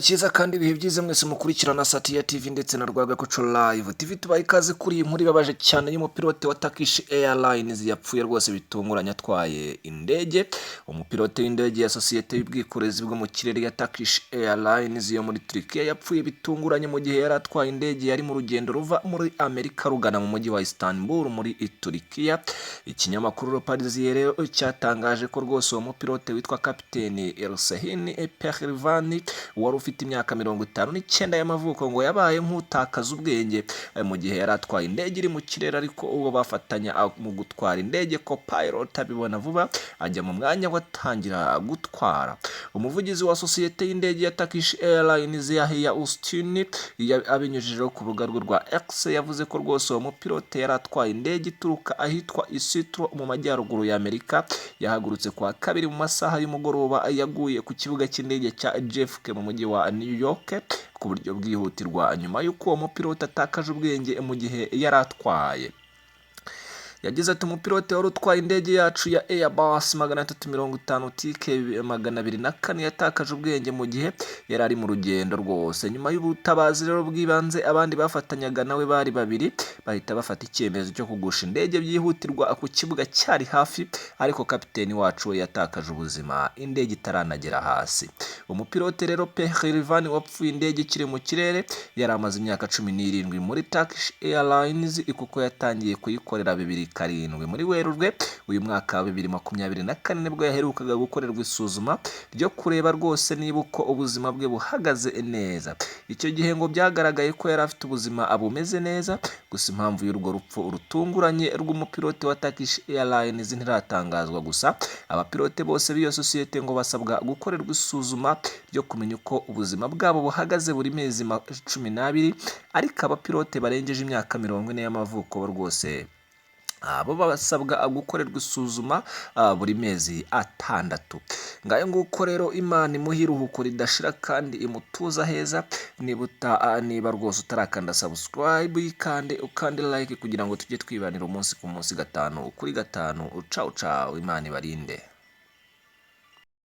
Cyiza kandi ibihe byiza mwese mukurikirana Satya TV ndetse na Rwagakoco Live TV tubaye ikaze kuri iyi nkuru ibabaje cyane y'umupilote wa Turkish Airlines yapfuye rwose bitunguranye atwaye indege. Umupilote w'indege ya sosiyete y'ubwikorezi bwo mu kirere ya Turkish Airlines yo muri Turkiya yapfuye bitunguranye mu gihe yari atwaye indege yari mu rugendo ruva muri Amerika rugana mu mujyi wa Istanbul muri Turkiya. Ikinyamakuru Le Parisien rero cyatangaje ko rwose uwo mupilote witwa Kapiteni Ersehin Pehlivan wari ufite imyaka 59 y'amavuko ngo yabaye nk'utakaza ubwenge mu gihe yari atwaye indege iri mu kirere, ariko uwo bafatanya mu gutwara indege co-pilot abibona vuba ajya mu mwanya watangira gutwara. Umuvugizi wa sosiyete y'indege ya Turkish Airlines Yahya Ustini abinyujijeho ku rubuga rwe rwa X yavuze ko rwose uwo mupilote yari atwaye indege ituruka ahitwa Isitro mu majyaruguru ya Amerika. Yahagurutse kwa kabiri mu masaha y'umugoroba, yaguye ku kibuga cy'indege cya JFK mu mujyi wa New York ku buryo bwihutirwa nyuma y'uko uwo mupilote atakaje ubwenge mu gihe yari atwaye. Yagize ati umupilote wari utwaye indege yacu ya Airbus 350 TK204 yatakaje ubwenge mu gihe yari ari mu rugendo rwose. Nyuma y'ubutabazi rero bw'ibanze abandi bafatanyaga nawe bari babiri bahita bafata icyemezo cyo kugusha indege byihutirwa ku kibuga cyari hafi, ariko kapiteni wacu we yatakaje ubuzima indege itaranagera hasi. Umupilote rero Pehlivan wapfuye indege ikiri mu kirere yari amaze imyaka 17 muri Turkish Airlines kuko yatangiye kuyikorera 2007 muri Werurwe uyu mwaka wa 2024 nibwo yaherukaga gukorerwa isuzuma ryo kureba rwose niba uko ubuzima bwe buhagaze neza. Icyo gihe ngo byagaragaye ko yari afite ubuzima abumeze neza, gusa impamvu y'urwo rupfu rutunguranye rw'umupilote wa Turkish Airlines ntiratangazwa. Gusa abapilote bose b'iyo sosiyete ngo basabwa gukorerwa isuzuma ryo kumenya uko ubuzima bwabo buhagaze buri mezi 12, ariko abapilote barengeje imyaka 40 y'amavuko rwose abo basabwa gukorerwa isuzuma buri mezi 6. Ngayo nguko rero Imana imuha iruhuko ridashira kandi imutuza heza. Niba rwose utarakanda subscribe ukande like kugira ngo tujye twibanira umunsi ku munsi 5 kuri 5. Ciao ciao, Imana ibarinde.